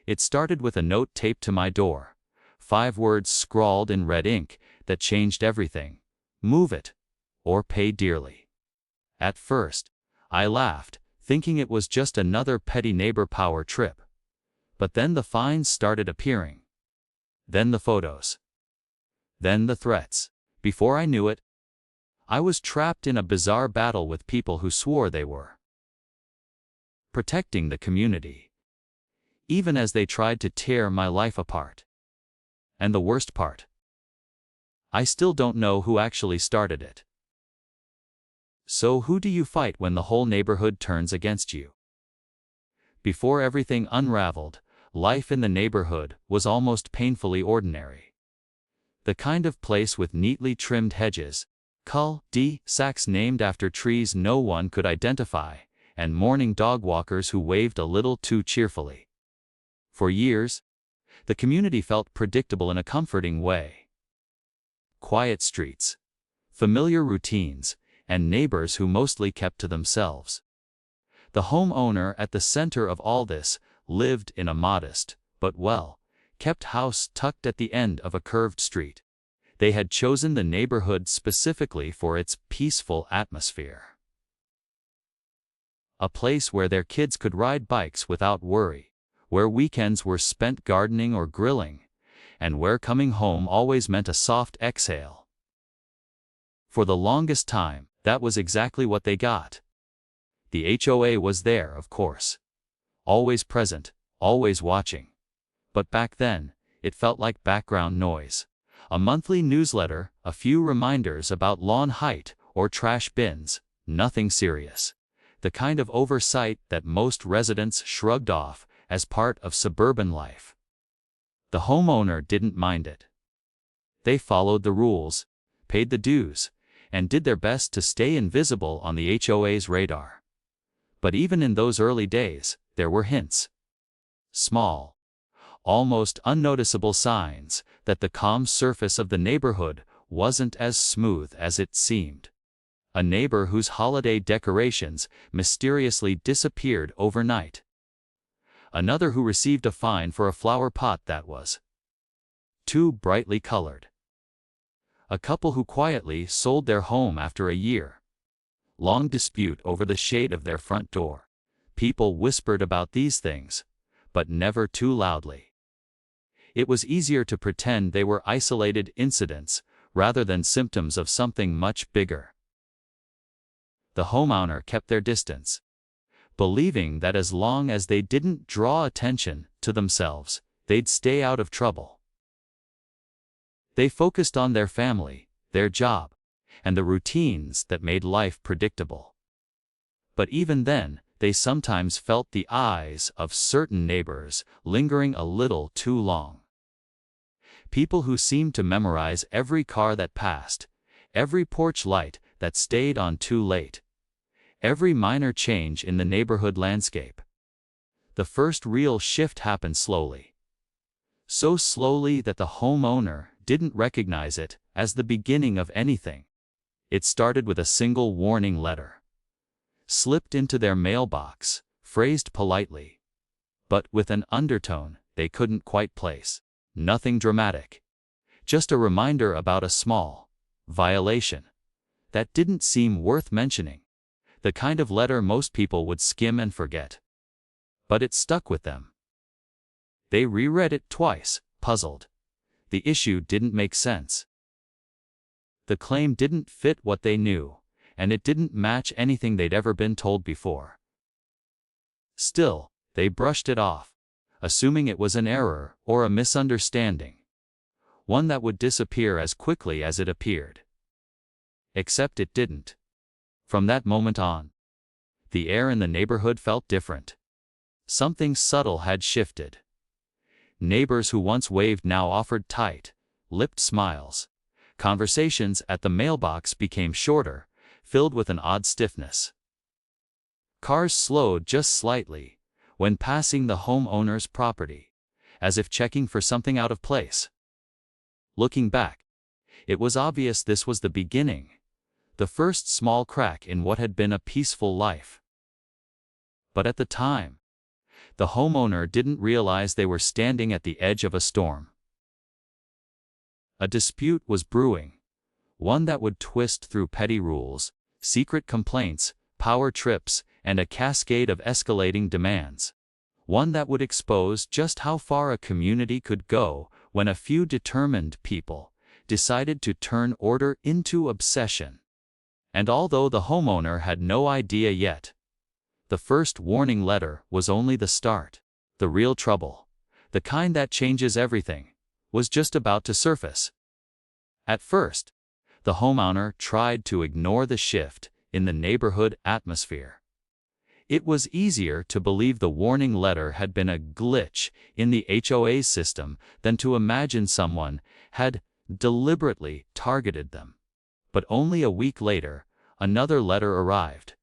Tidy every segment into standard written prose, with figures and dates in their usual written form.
It started with a note taped to my door. 5 words scrawled in red ink that changed everything. Move it, or pay dearly. At first, I laughed, thinking it was just another petty neighbor power trip. But then the fines started appearing. Then the photos. Then the threats. Before I knew it, I was trapped in a bizarre battle with people who swore they were protecting the community, even as they tried to tear my life apart. And the worst part, I still don't know who actually started it. So who do you fight when the whole neighborhood turns against you? Before everything unraveled, life in the neighborhood was almost painfully ordinary. The kind of place with neatly trimmed hedges, cul-de-sacs named after trees no one could identify, and mourning dog walkers who waved a little too cheerfully. For years, the community felt predictable in a comforting way. Quiet streets, familiar routines, and neighbors who mostly kept to themselves. The homeowner at the center of all this lived in a modest, but well-kept house tucked at the end of a curved street. They had chosen the neighborhood specifically for its peaceful atmosphere. A place where their kids could ride bikes without worry, where weekends were spent gardening or grilling, and where coming home always meant a soft exhale. For the longest time, that was exactly what they got. The HOA was there, of course. Always present, always watching. But back then, it felt like background noise. A monthly newsletter, a few reminders about lawn height or trash bins, nothing serious. The kind of oversight that most residents shrugged off as part of suburban life. The homeowner didn't mind it. They followed the rules, paid the dues, and did their best to stay invisible on the HOA's radar. But even in those early days, there were hints. Small, almost unnoticeable signs that the calm surface of the neighborhood wasn't as smooth as it seemed. A neighbor whose holiday decorations mysteriously disappeared overnight. Another who received a fine for a flower pot that was too brightly colored. A couple who quietly sold their home after a year-long dispute over the shade of their front door. People whispered about these things, but never too loudly. It was easier to pretend they were isolated incidents rather than symptoms of something much bigger. The homeowner kept their distance, believing that as long as they didn't draw attention to themselves, they'd stay out of trouble. They focused on their family, their job, and the routines that made life predictable. But even then, they sometimes felt the eyes of certain neighbors lingering a little too long. People who seemed to memorize every car that passed, every porch light that stayed on too late, every minor change in the neighborhood landscape. The first real shift happened slowly. So slowly that the homeowner didn't recognize it as the beginning of anything. It started with a single warning letter, slipped into their mailbox, phrased politely, but with an undertone they couldn't quite place. Nothing dramatic. Just a reminder about a small violation that didn't seem worth mentioning. The kind of letter most people would skim and forget. But it stuck with them. They reread it twice, puzzled. The issue didn't make sense. The claim didn't fit what they knew, and it didn't match anything they'd ever been told before. Still, they brushed it off, assuming it was an error or a misunderstanding, one that would disappear as quickly as it appeared. Except it didn't. From that moment on, the air in the neighborhood felt different. Something subtle had shifted. Neighbors who once waved now offered tight-lipped smiles. Conversations at the mailbox became shorter, filled with an odd stiffness. Cars slowed just slightly when passing the homeowner's property, as if checking for something out of place. Looking back, it was obvious this was the beginning, the first small crack in what had been a peaceful life. But at the time, The homeowner didn't realize they were standing at the edge of a storm. A dispute was brewing, one that would twist through petty rules, secret complaints, power trips, and a cascade of escalating demands. One that would expose just how far a community could go when a few determined people decided to turn order into obsession. And although the homeowner had no idea yet, the first warning letter was only the start. The real trouble, the kind that changes everything, was just about to surface. At first, the homeowner tried to ignore the shift in the neighborhood atmosphere. It was easier to believe the warning letter had been a glitch in the HOA system than to imagine someone had deliberately targeted them. But only a week later, another letter arrived.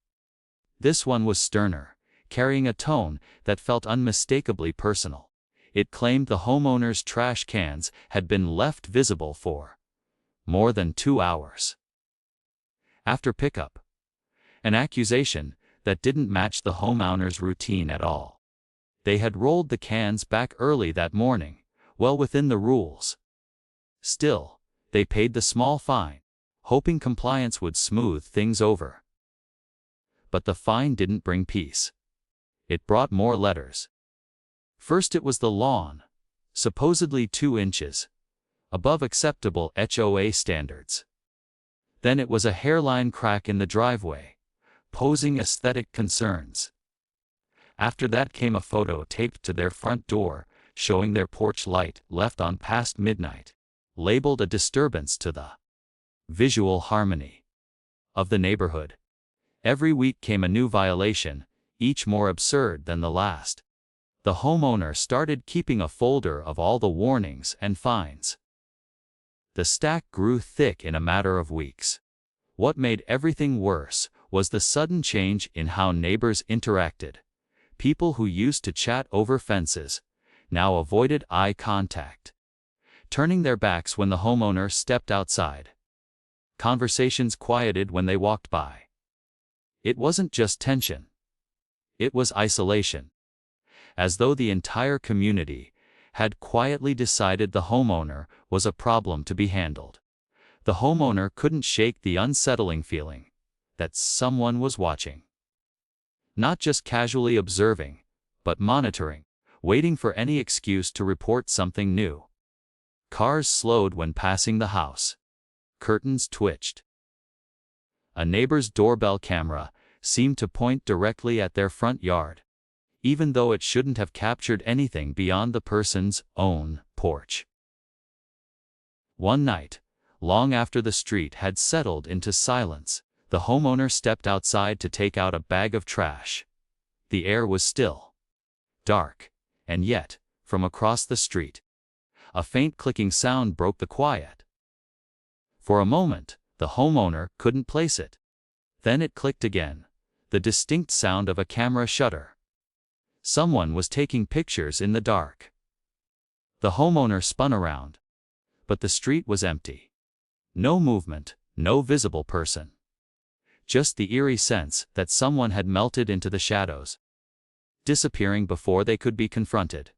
This one was sterner, carrying a tone that felt unmistakably personal. It claimed the homeowner's trash cans had been left visible for more than 2 hours after pickup. An accusation that didn't match the homeowner's routine at all. They had rolled the cans back early that morning, well within the rules. Still, they paid the small fine, hoping compliance would smooth things over. But the fine didn't bring peace. It brought more letters. First it was the lawn, supposedly 2 inches above acceptable HOA standards. Then it was a hairline crack in the driveway, posing aesthetic concerns. After that came a photo taped to their front door, showing their porch light left on past midnight, labeled a disturbance to the visual harmony of the neighborhood. Every week came a new violation, each more absurd than the last. The homeowner started keeping a folder of all the warnings and fines. The stack grew thick in a matter of weeks. What made everything worse was the sudden change in how neighbors interacted. People who used to chat over fences now avoided eye contact, turning their backs when the homeowner stepped outside. Conversations quieted when they walked by. It wasn't just tension. It was isolation. As though the entire community had quietly decided the homeowner was a problem to be handled. The homeowner couldn't shake the unsettling feeling that someone was watching. Not just casually observing, but monitoring, waiting for any excuse to report something new. Cars slowed when passing the house. Curtains twitched. A neighbor's doorbell camera seemed to point directly at their front yard, even though it shouldn't have captured anything beyond the person's own porch. One night, long after the street had settled into silence, the homeowner stepped outside to take out a bag of trash. The air was still, dark, and yet, from across the street, a faint clicking sound broke the quiet. For a moment, the homeowner couldn't place it. Then it clicked again, the distinct sound of a camera shutter. Someone was taking pictures in the dark. The homeowner spun around, but the street was empty. No movement, no visible person. Just the eerie sense that someone had melted into the shadows, disappearing before they could be confronted.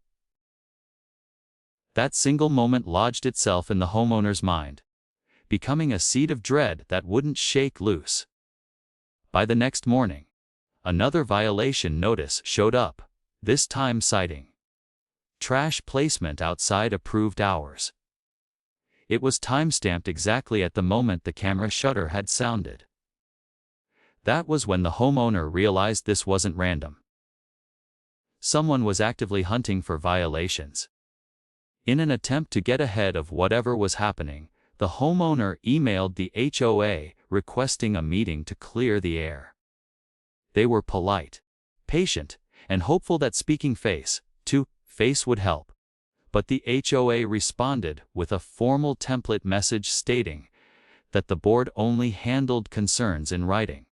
That single moment lodged itself in the homeowner's mind, becoming a seed of dread that wouldn't shake loose. By the next morning, another violation notice showed up, this time citing trash placement outside approved hours. It was time-stamped exactly at the moment the camera shutter had sounded. That was when the homeowner realized this wasn't random. Someone was actively hunting for violations. In an attempt to get ahead of whatever was happening, the homeowner emailed the HOA requesting a meeting to clear the air. They were polite, patient, and hopeful that speaking face to face would help. But the HOA responded with a formal template message stating that the board only handled concerns in writing.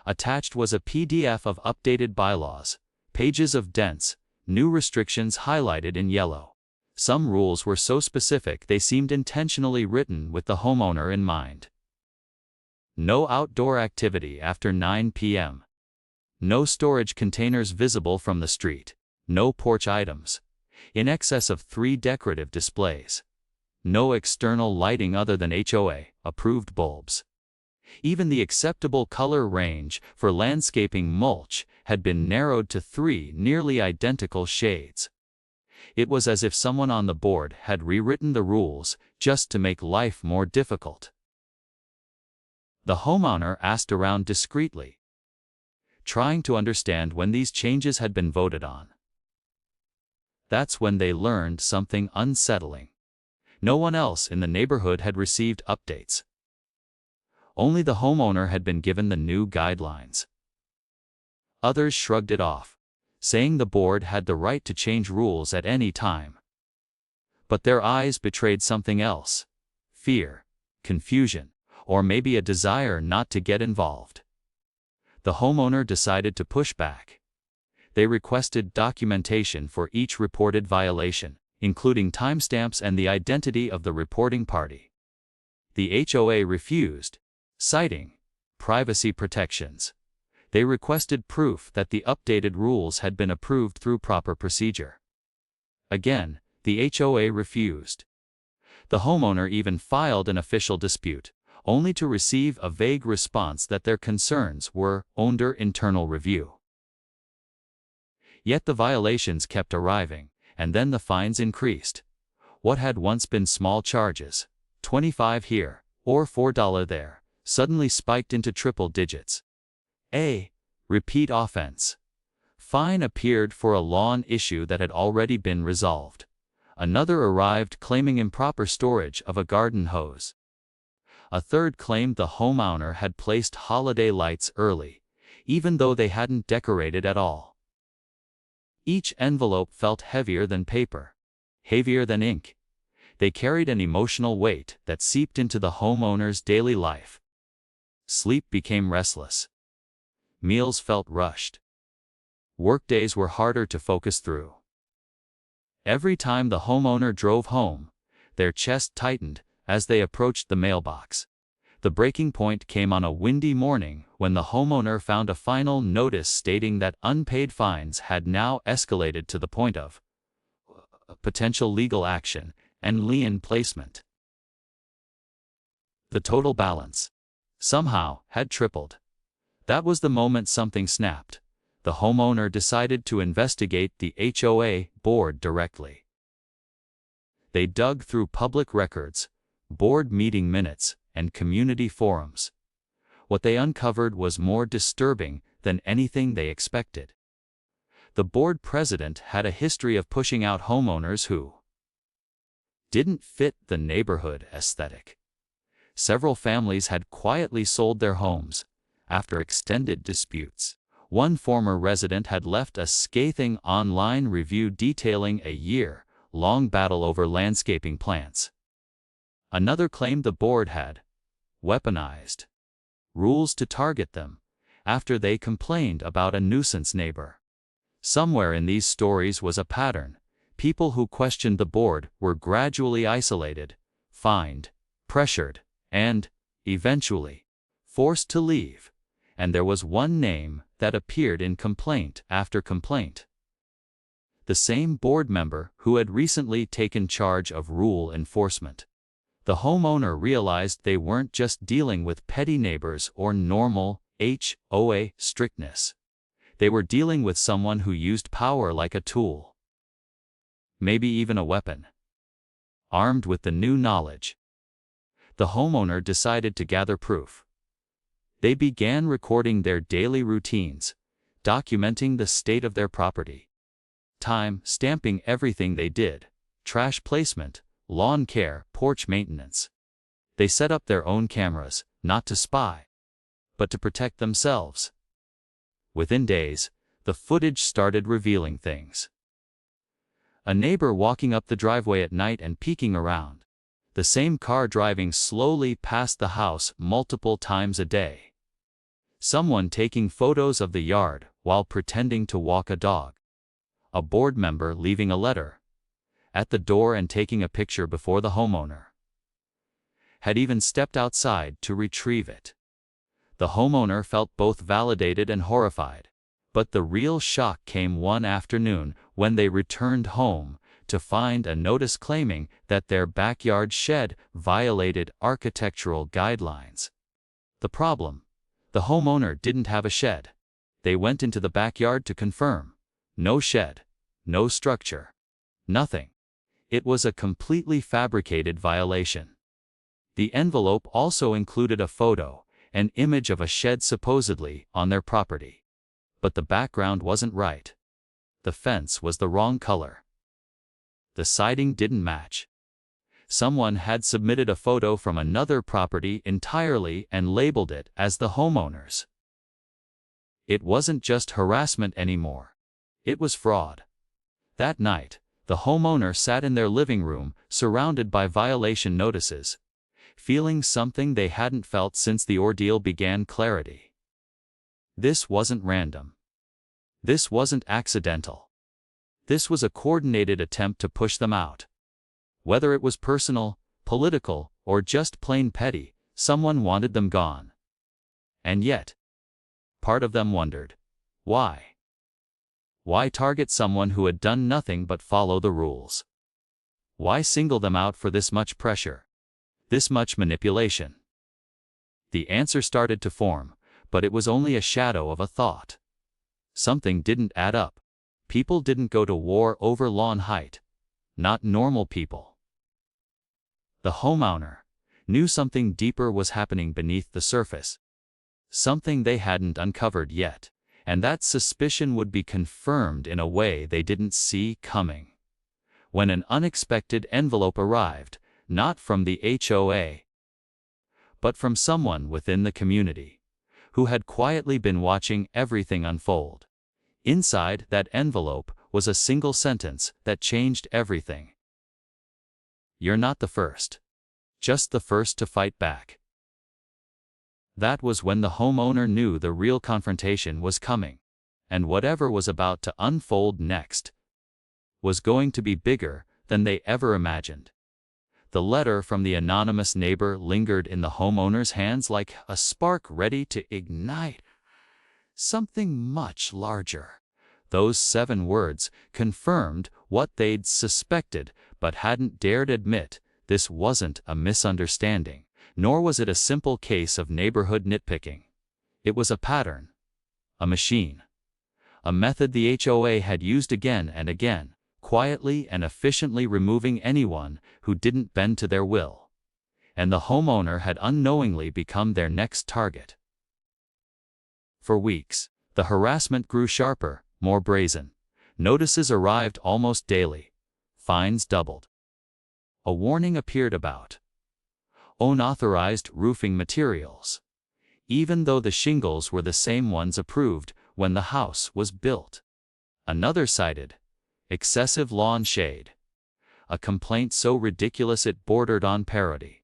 Attached was a PDF of updated bylaws, pages of dense, new restrictions highlighted in yellow. Some rules were so specific they seemed intentionally written with the homeowner in mind. No outdoor activity after 9 p.m. No storage containers visible from the street. No porch items. In excess of 3 decorative displays. No external lighting other than HOA-approved bulbs. Even the acceptable color range for landscaping mulch had been narrowed to 3 nearly identical shades. It was as if someone on the board had rewritten the rules just to make life more difficult. The homeowner asked around discreetly, trying to understand when these changes had been voted on. That's when they learned something unsettling. No one else in the neighborhood had received updates. Only the homeowner had been given the new guidelines. Others shrugged it off, saying the board had the right to change rules at any time. But their eyes betrayed something else: fear, confusion, or maybe a desire not to get involved. The homeowner decided to push back. They requested documentation for each reported violation, including timestamps and the identity of the reporting party. The HOA refused, citing privacy protections. They requested proof that the updated rules had been approved through proper procedure. Again, the HOA refused. The homeowner even filed an official dispute, only to receive a vague response that their concerns were under internal review. Yet the violations kept arriving, and then the fines increased. What had once been small charges, $25 here, or $4 there, suddenly spiked into triple digits. A repeat offense. Fine appeared for a lawn issue that had already been resolved. Another arrived claiming improper storage of a garden hose. A third claimed the homeowner had placed holiday lights early, even though they hadn't decorated at all. Each envelope felt heavier than paper, heavier than ink. They carried an emotional weight that seeped into the homeowner's daily life. Sleep became restless. Meals felt rushed. Workdays were harder to focus through. Every time the homeowner drove home, their chest tightened as they approached the mailbox. The breaking point came on a windy morning when the homeowner found a final notice stating that unpaid fines had now escalated to the point of potential legal action and lien placement. The total balance, somehow, had tripled. That was the moment something snapped. The homeowner decided to investigate the HOA board directly. They dug through public records, board meeting minutes, and community forums. What they uncovered was more disturbing than anything they expected. The board president had a history of pushing out homeowners who didn't fit the neighborhood aesthetic. Several families had quietly sold their homes after extended disputes. One former resident had left a scathing online review detailing a year-long battle over landscaping plants. Another claimed the board had weaponized rules to target them after they complained about a nuisance neighbor. Somewhere in these stories was a pattern. People who questioned the board were gradually isolated, fined, pressured, and, eventually, forced to leave. And there was one name that appeared in complaint after complaint. The same board member who had recently taken charge of rule enforcement. The homeowner realized they weren't just dealing with petty neighbors or normal HOA strictness. They were dealing with someone who used power like a tool. Maybe even a weapon. Armed with the new knowledge, the homeowner decided to gather proof. They began recording their daily routines, documenting the state of their property. Stamping everything they did: trash placement, lawn care, porch maintenance. They set up their own cameras, not to spy, but to protect themselves. Within days, the footage started revealing things. A neighbor walking up the driveway at night and peeking around. The same car driving slowly past the house multiple times a day. Someone taking photos of the yard while pretending to walk a dog. A board member leaving a letter at the door and taking a picture before the homeowner had even stepped outside to retrieve it. The homeowner felt both validated and horrified. But the real shock came one afternoon when they returned home, to find a notice claiming that their backyard shed violated architectural guidelines. The problem: the homeowner didn't have a shed. They went into the backyard to confirm. No shed, no structure, nothing. It was a completely fabricated violation. The envelope also included a photo, an image of a shed supposedly on their property. But the background wasn't right. The fence was the wrong color. The siding didn't match. Someone had submitted a photo from another property entirely and labeled it as the homeowner's. It wasn't just harassment anymore. It was fraud. That night, the homeowner sat in their living room, surrounded by violation notices, feeling something they hadn't felt since the ordeal began: clarity. This wasn't random. This wasn't accidental. This was a coordinated attempt to push them out. Whether it was personal, political, or just plain petty, someone wanted them gone. And yet, part of them wondered, why? Why target someone who had done nothing but follow the rules? Why single them out for this much pressure, this much manipulation? The answer started to form, but it was only a shadow of a thought. Something didn't add up. People didn't go to war over lawn height. Not normal people. The homeowner knew something deeper was happening beneath the surface. Something they hadn't uncovered yet, and that suspicion would be confirmed in a way they didn't see coming. When an unexpected envelope arrived, not from the HOA, but from someone within the community, who had quietly been watching everything unfold. Inside that envelope was a single sentence that changed everything. "You're not the first. Just the first to fight back." That was when the homeowner knew the real confrontation was coming, and whatever was about to unfold next was going to be bigger than they ever imagined. The letter from the anonymous neighbor lingered in the homeowner's hands like a spark ready to ignite something much larger. Those 7 words confirmed what they'd suspected but hadn't dared admit. This wasn't a misunderstanding, nor was it a simple case of neighborhood nitpicking. It was a pattern, a machine, a method the HOA had used again and again, quietly and efficiently removing anyone who didn't bend to their will. And the homeowner had unknowingly become their next target. For weeks, the harassment grew sharper, more brazen. Notices arrived almost daily. Fines doubled. A warning appeared about unauthorized roofing materials, even though the shingles were the same ones approved when the house was built. Another cited excessive lawn shade, a complaint so ridiculous it bordered on parody.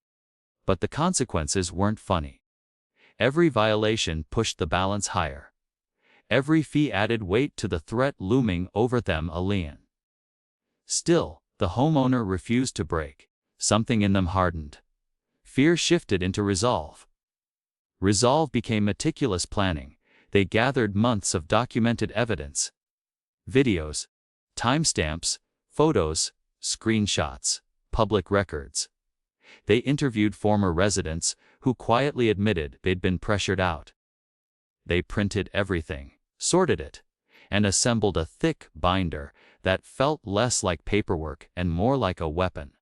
But the consequences weren't funny. Every violation pushed the balance higher. Every fee added weight to the threat looming over them a lien. Still, the homeowner refused to break. Something in them hardened. Fear shifted into resolve. Resolve became meticulous planning. They gathered months of documented evidence. Videos, timestamps, photos, screenshots, public records. They interviewed former residents who quietly admitted they'd been pressured out. They printed everything, sorted it, and assembled a thick binder that felt less like paperwork and more like a weapon.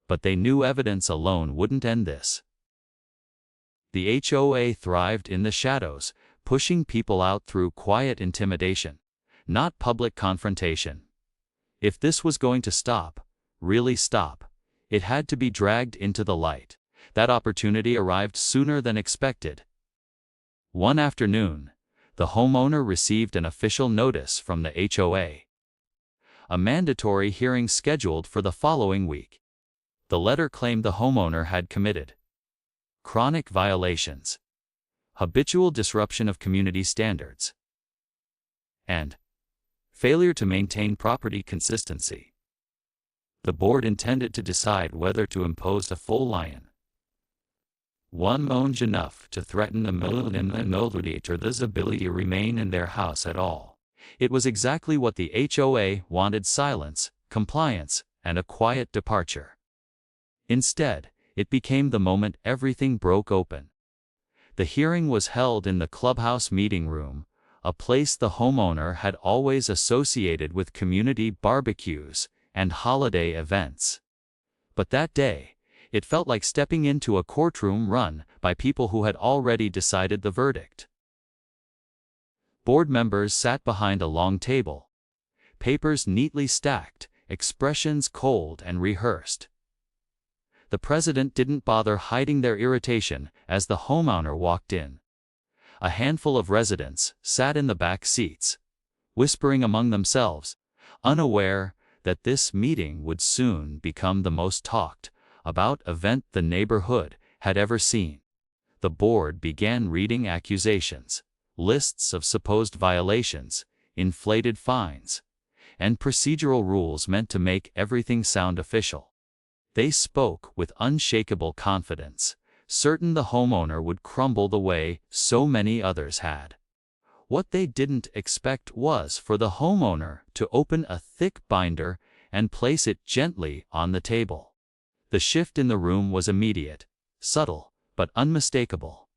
But they knew evidence alone wouldn't end this. The HOA thrived in the shadows, pushing people out through quiet intimidation, not public confrontation. If this was going to stop, really stop, it had to be dragged into the light. That opportunity arrived sooner than expected. One afternoon, the homeowner received an official notice from the HOA. A mandatory hearing scheduled for the following week. The letter claimed the homeowner had committed chronic violations, habitual disruption of community standards, and failure to maintain property consistency. The board intended to decide whether to impose a full lion. One moaned enough to threaten the millionaire's ability to remain in their house at all. It was exactly what the HOA wanted: silence, compliance, and a quiet departure. Instead, it became the moment everything broke open. The hearing was held in the clubhouse meeting room, a place the homeowner had always associated with community barbecues and holiday events. But that day, it felt like stepping into a courtroom run by people who had already decided the verdict. Board members sat behind a long table, papers neatly stacked, expressions cold and rehearsed. The president didn't bother hiding their irritation as the homeowner walked in. A handful of residents sat in the back seats, whispering among themselves, unaware that this meeting would soon become the most talked about event the neighborhood had ever seen. The board began reading accusations, lists of supposed violations, inflated fines, and procedural rules meant to make everything sound official. They spoke with unshakable confidence, certain the homeowner would crumble the way so many others had. What they didn't expect was for the homeowner to open a thick binder and place it gently on the table. The shift in the room was immediate, subtle, but unmistakable.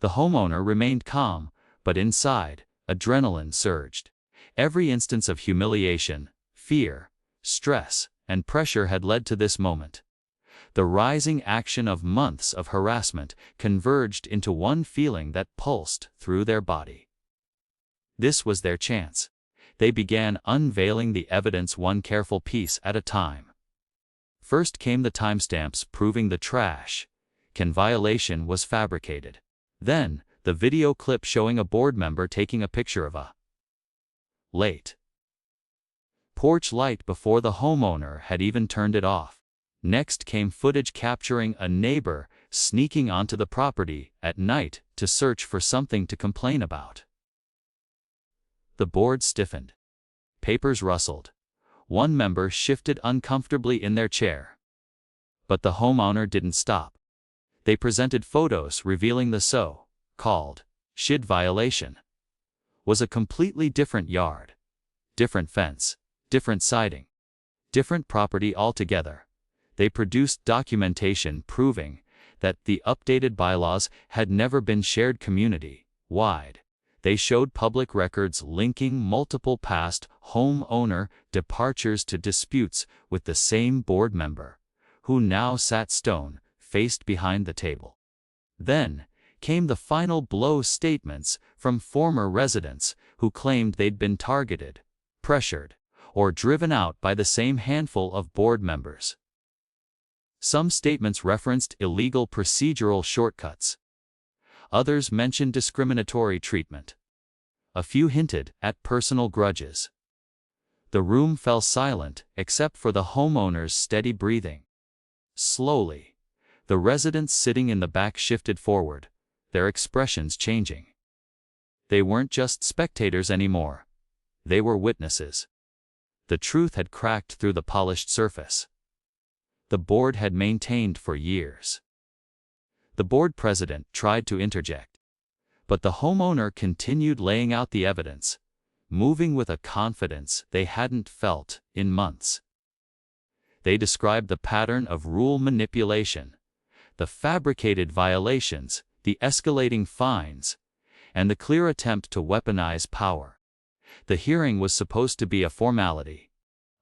The homeowner remained calm, but inside, adrenaline surged. Every instance of humiliation, fear, stress, and pressure had led to this moment. The rising action of months of harassment converged into one feeling that pulsed through their body. This was their chance. They began unveiling the evidence one careful piece at a time. First came the timestamps proving the trash-can violation was fabricated. Then, the video clip showing a board member taking a picture of a late porch light before the homeowner had even turned it off. Next came footage capturing a neighbor sneaking onto the property at night to search for something to complain about. The board stiffened. Papers rustled. One member shifted uncomfortably in their chair. But the homeowner didn't stop. They presented photos revealing the so-called SHID violation was a completely different yard, different fence, different siding, different property altogether. They produced documentation proving that the updated bylaws had never been shared community-wide. They showed public records linking multiple past homeowner departures to disputes with the same board member, who now sat stone-faced behind the table. Then came the final blow: statements from former residents who claimed they'd been targeted, pressured, or driven out by the same handful of board members. Some statements referenced illegal procedural shortcuts. Others mentioned discriminatory treatment. A few hinted at personal grudges. The room fell silent except for the homeowner's steady breathing. Slowly, the residents sitting in the back shifted forward, their expressions changing. They weren't just spectators anymore. They were witnesses. The truth had cracked through the polished surface. The board had maintained for years. The board president tried to interject, but the homeowner continued laying out the evidence, moving with a confidence they hadn't felt in months. They described the pattern of rule manipulation, the fabricated violations, the escalating fines, and the clear attempt to weaponize power. The hearing was supposed to be a formality,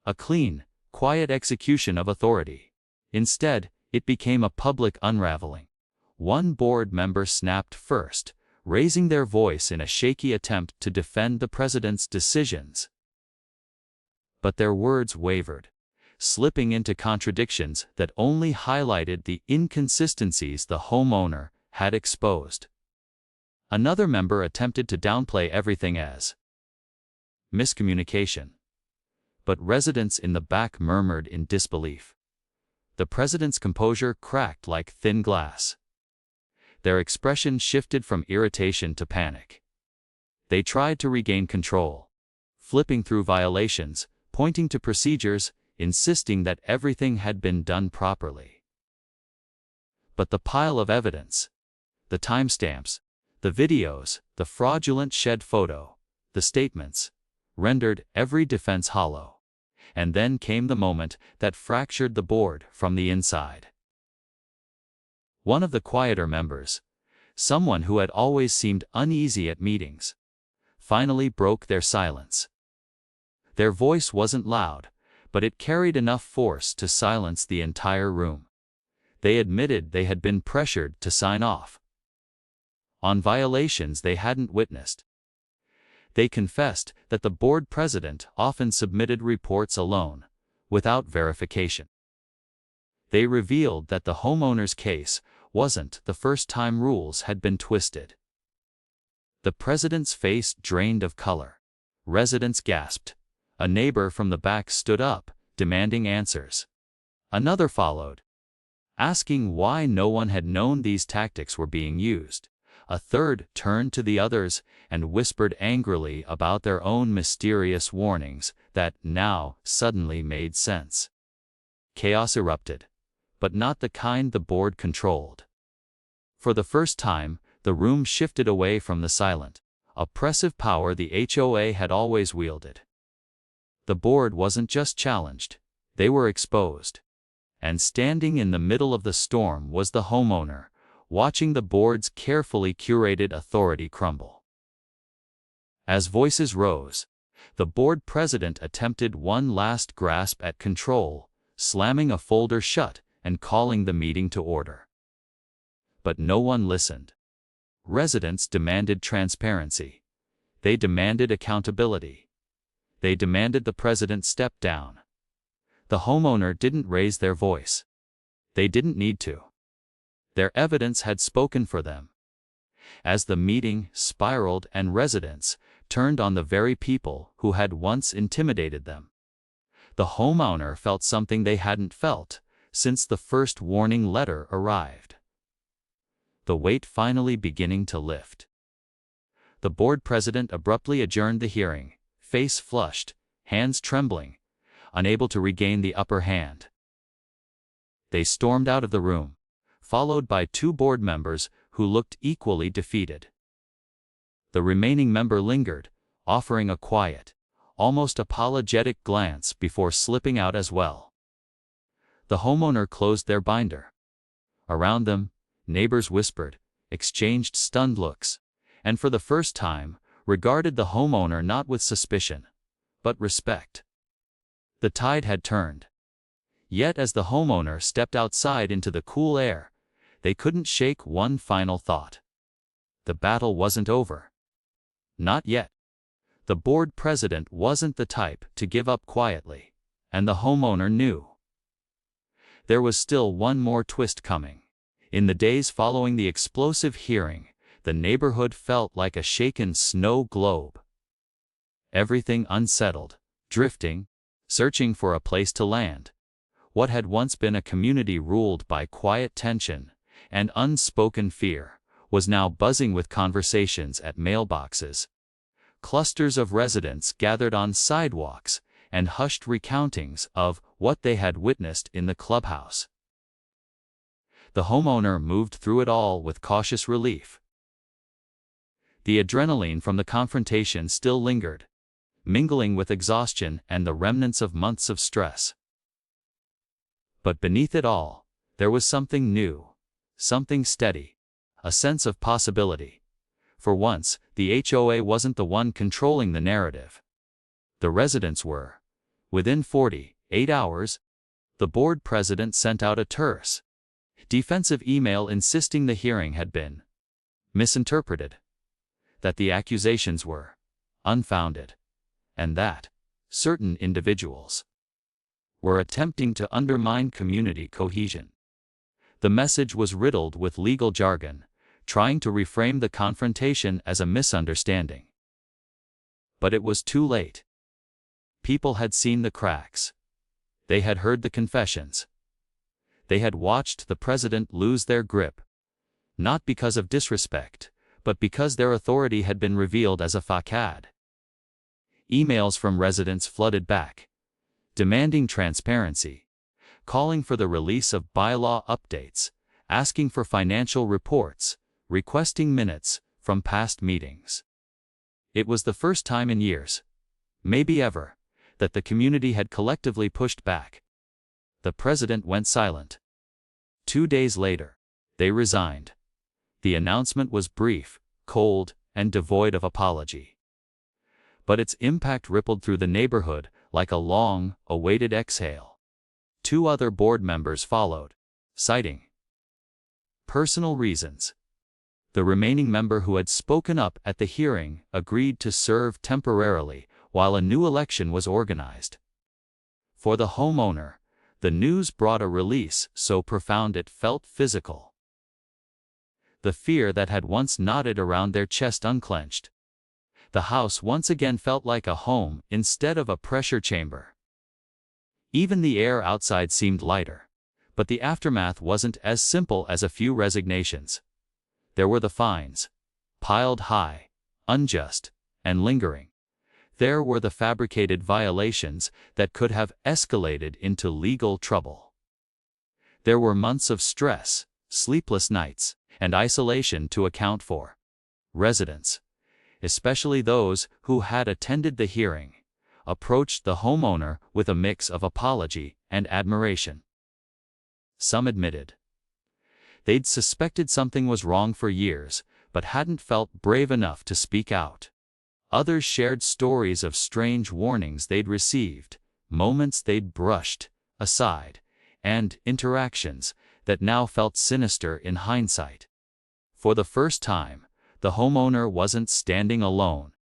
a clean, quiet execution of authority. Instead, it became a public unraveling. One board member snapped first, raising their voice in a shaky attempt to defend the president's decisions. But their words wavered, slipping into contradictions that only highlighted the inconsistencies the homeowner had exposed. Another member attempted to downplay everything as miscommunication. But residents in the back murmured in disbelief. The president's composure cracked like thin glass. Their expression shifted from irritation to panic. They tried to regain control, flipping through violations, pointing to procedures, insisting that everything had been done properly. But the pile of evidence, the timestamps, the videos, the fraudulent shed photo, the statements, rendered every defense hollow. And then came the moment that fractured the board from the inside. One of the quieter members, someone who had always seemed uneasy at meetings, finally broke their silence. Their voice wasn't loud, but it carried enough force to silence the entire room. They admitted they had been pressured to sign off on violations they hadn't witnessed. They confessed that the board president often submitted reports alone, without verification. They revealed that the homeowner's case wasn't the first time rules had been twisted. The president's face drained of color. Residents gasped. A neighbor from the back stood up, demanding answers. Another followed, asking why no one had known these tactics were being used. A third turned to the others and whispered angrily about their own mysterious warnings that now suddenly made sense. Chaos erupted, but not the kind the board controlled. For the first time, the room shifted away from the silent, oppressive power the HOA had always wielded. The board wasn't just challenged, they were exposed. And standing in the middle of the storm was the homeowner, watching the board's carefully curated authority crumble. As voices rose, the board president attempted one last grasp at control, slamming a folder shut and calling the meeting to order. But no one listened. Residents demanded transparency. They demanded accountability. They demanded the president step down. The homeowner didn't raise their voice. They didn't need to. Their evidence had spoken for them. As the meeting spiraled and residents turned on the very people who had once intimidated them, the homeowner felt something they hadn't felt since the first warning letter arrived. The weight finally beginning to lift. The board president abruptly adjourned the hearing, face flushed, hands trembling, unable to regain the upper hand. They stormed out of the room, followed by two board members who looked equally defeated. The remaining member lingered, offering a quiet, almost apologetic glance before slipping out as well. The homeowner closed their binder. Around them, neighbors whispered, exchanged stunned looks, and for the first time, regarded the homeowner not with suspicion, but respect. The tide had turned. Yet as the homeowner stepped outside into the cool air, they couldn't shake one final thought. The battle wasn't over. Not yet. The board president wasn't the type to give up quietly, and the homeowner knew. There was still one more twist coming. In the days following the explosive hearing, the neighborhood felt like a shaken snow globe. Everything unsettled, drifting, searching for a place to land. What had once been a community ruled by quiet tension and unspoken fear was now buzzing with conversations at mailboxes. Clusters of residents gathered on sidewalks and hushed recountings of what they had witnessed in the clubhouse. The homeowner moved through it all with cautious relief. The adrenaline from the confrontation still lingered, mingling with exhaustion and the remnants of months of stress. But beneath it all, there was something new, something steady, a sense of possibility. For once, the HOA wasn't the one controlling the narrative. The residents were. Within 48 hours, the board president sent out a terse, defensive email insisting the hearing had been misinterpreted, that the accusations were unfounded, and that certain individuals were attempting to undermine community cohesion. The message was riddled with legal jargon, trying to reframe the confrontation as a misunderstanding. But it was too late. People had seen the cracks. They had heard the confessions. They had watched the president lose their grip, not because of disrespect, but because their authority had been revealed as a facade. Emails from residents flooded back, demanding transparency, calling for the release of bylaw updates, asking for financial reports, requesting minutes from past meetings. It was the first time in years, maybe ever, that the community had collectively pushed back. The president went silent. 2 days later, they resigned. The announcement was brief, cold, and devoid of apology. But its impact rippled through the neighborhood like a long-awaited exhale. 2 other board members followed, citing personal reasons. The remaining member who had spoken up at the hearing agreed to serve temporarily while a new election was organized. For the homeowner, the news brought a release so profound it felt physical. The fear that had once knotted around their chest unclenched. The house once again felt like a home instead of a pressure chamber. Even the air outside seemed lighter. But the aftermath wasn't as simple as a few resignations. There were the fines, piled high, unjust, and lingering. There were the fabricated violations that could have escalated into legal trouble. There were months of stress, sleepless nights, and isolation to account for. Residents, especially those who had attended the hearing, approached the homeowner with a mix of apology and admiration. Some admitted they'd suspected something was wrong for years, but hadn't felt brave enough to speak out. Others shared stories of strange warnings they'd received, moments they'd brushed aside, and interactions that now felt sinister in hindsight. For the first time, the homeowner wasn't standing alone.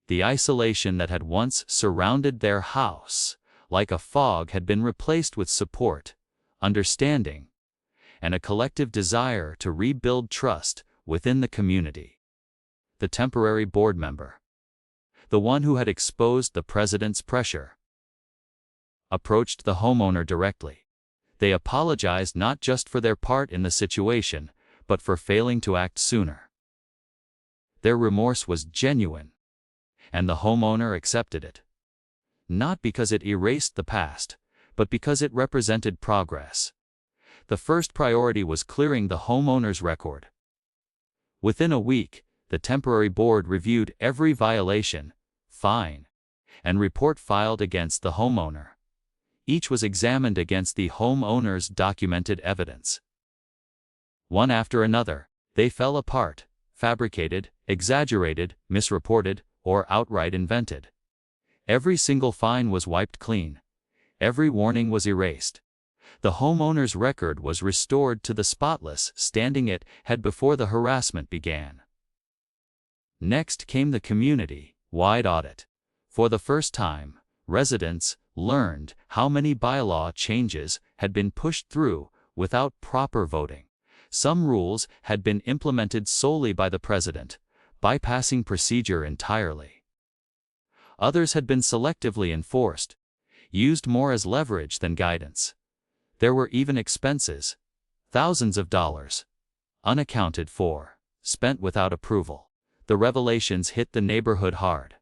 The isolation that had once surrounded their house, like a fog, had been replaced with support, understanding, and a collective desire to rebuild trust within the community. The temporary board member, the one who had exposed the president's pressure, approached the homeowner directly. They apologized not just for their part in the situation, but for failing to act sooner. Their remorse was genuine, and the homeowner accepted it. Not because it erased the past, but because it represented progress. The first priority was clearing the homeowner's record. Within a week, the temporary board reviewed every violation, fine, and report filed against the homeowner. Each was examined against the homeowner's documented evidence. One after another, they fell apart, fabricated, exaggerated, misreported, or outright invented. Every single fine was wiped clean. Every warning was erased. The homeowner's record was restored to the spotless standing it had before the harassment began. Next came the community-wide audit. For the first time, residents learned how many bylaw changes had been pushed through without proper voting. Some rules had been implemented solely by the president, bypassing procedure entirely. Others had been selectively enforced, used more as leverage than guidance. There were even expenses, thousands of dollars, unaccounted for, spent without approval. The revelations hit the neighborhood hard.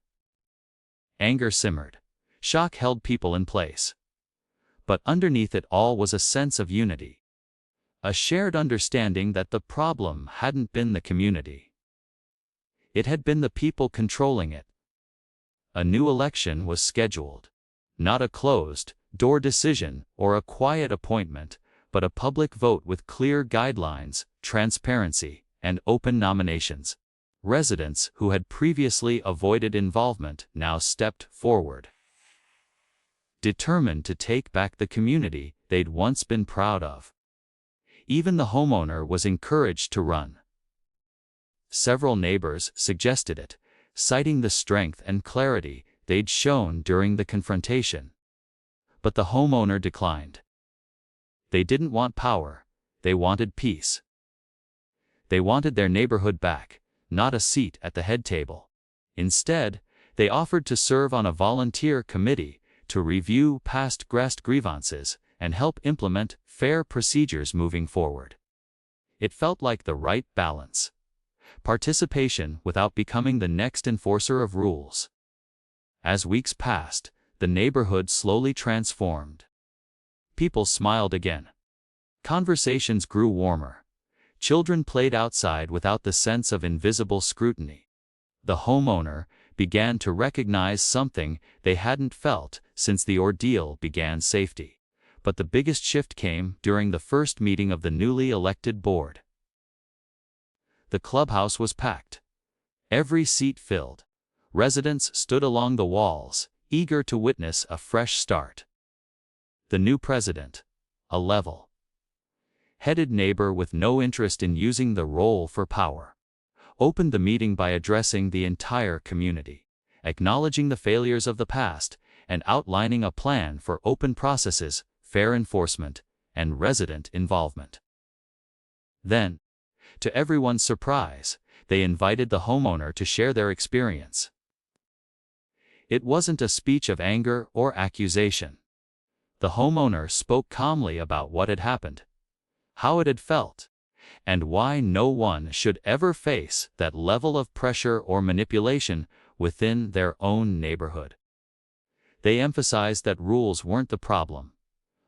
Anger simmered. Shock held people in place. But underneath it all was a sense of unity. A shared understanding that the problem hadn't been the community. It had been the people controlling it. A new election was scheduled. Not a closed-door decision or a quiet appointment, but a public vote with clear guidelines, transparency, and open nominations. Residents who had previously avoided involvement now stepped forward, determined to take back the community they'd once been proud of. Even the homeowner was encouraged to run. Several neighbors suggested it, citing the strength and clarity they'd shown during the confrontation. But the homeowner declined. They didn't want power, they wanted peace. They wanted their neighborhood back, not a seat at the head table. Instead, they offered to serve on a volunteer committee to review past grievances and help implement fair procedures moving forward. It felt like the right balance. Participation without becoming the next enforcer of rules. As weeks passed, the neighborhood slowly transformed. People smiled again. Conversations grew warmer. Children played outside without the sense of invisible scrutiny. The homeowner began to recognize something they hadn't felt since the ordeal began: safety. But the biggest shift came during the first meeting of the newly elected board. The clubhouse was packed. Every seat filled. Residents stood along the walls, eager to witness a fresh start. The new president, a level-headed neighbor with no interest in using the role for power, opened the meeting by addressing the entire community, acknowledging the failures of the past, and outlining a plan for open processes, fair enforcement, and resident involvement. Then, to everyone's surprise, they invited the homeowner to share their experience. It wasn't a speech of anger or accusation. The homeowner spoke calmly about what had happened, how it had felt, and why no one should ever face that level of pressure or manipulation within their own neighborhood. They emphasized that rules weren't the problem.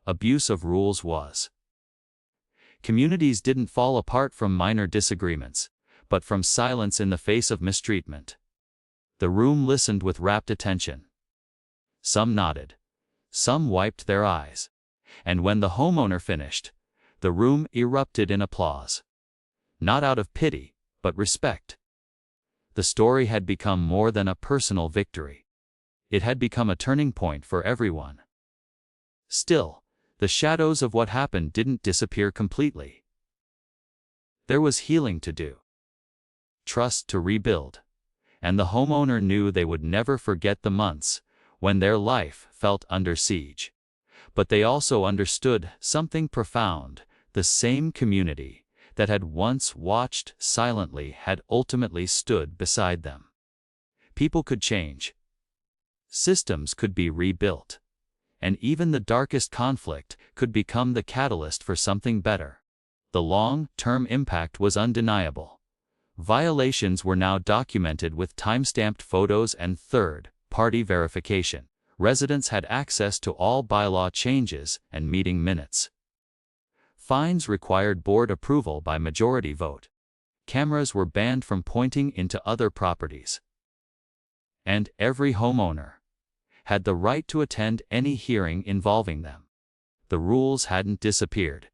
Abuse of rules was. Communities didn't fall apart from minor disagreements, but from silence in the face of mistreatment. The room listened with rapt attention. Some nodded. Some wiped their eyes. And when the homeowner finished, the room erupted in applause. Not out of pity, but respect. The story had become more than a personal victory. It had become a turning point for everyone. Still, the shadows of what happened didn't disappear completely. There was healing to do, trust to rebuild, and the homeowner knew they would never forget the months when their life felt under siege. But they also understood something profound: the same community that had once watched silently had ultimately stood beside them. People could change. Systems could be rebuilt. And even the darkest conflict could become the catalyst for something better. The long-term impact was undeniable. Violations were now documented with time-stamped photos and third-party verification. Residents had access to all bylaw changes and meeting minutes. Fines required board approval by majority vote. Cameras were banned from pointing into other properties. And every homeowner had the right to attend any hearing involving them. The rules hadn't disappeared.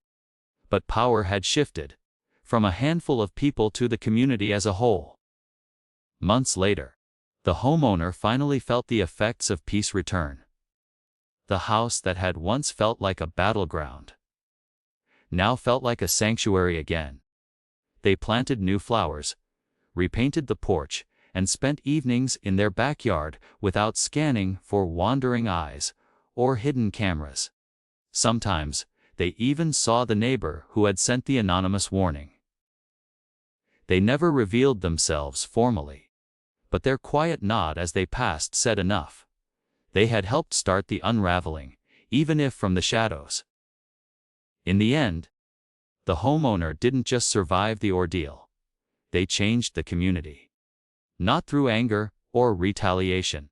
But power had shifted, from a handful of people to the community as a whole. Months later, the homeowner finally felt the effects of peace return. The house that had once felt like a battleground now felt like a sanctuary again. They planted new flowers, repainted the porch, and spent evenings in their backyard without scanning for wandering eyes or hidden cameras. Sometimes, they even saw the neighbor who had sent the anonymous warning. They never revealed themselves formally, but their quiet nod as they passed said enough. They had helped start the unraveling, even if from the shadows. In the end, the homeowner didn't just survive the ordeal. They changed the community. Not through anger or retaliation,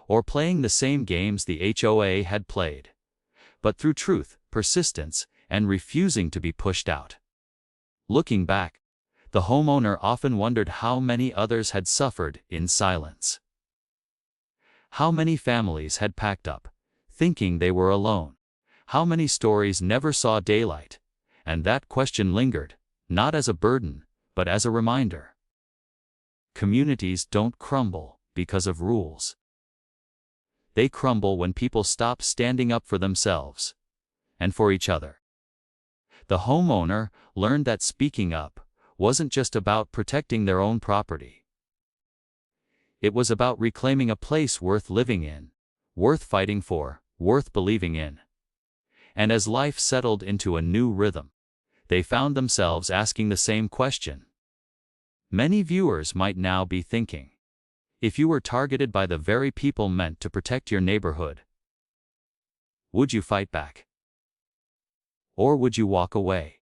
or playing the same games the HOA had played, but through truth, persistence, and refusing to be pushed out. Looking back, the homeowner often wondered how many others had suffered in silence. How many families had packed up, thinking they were alone? How many stories never saw daylight? And that question lingered, not as a burden, but as a reminder. Communities don't crumble because of rules. They crumble when people stop standing up for themselves and for each other. The homeowner learned that speaking up wasn't just about protecting their own property. It was about reclaiming a place worth living in, worth fighting for, worth believing in. And as life settled into a new rhythm, they found themselves asking the same question. Many viewers might now be thinking, if you were targeted by the very people meant to protect your neighborhood, would you fight back? Or would you walk away?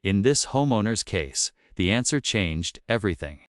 In this homeowner's case, the answer changed everything.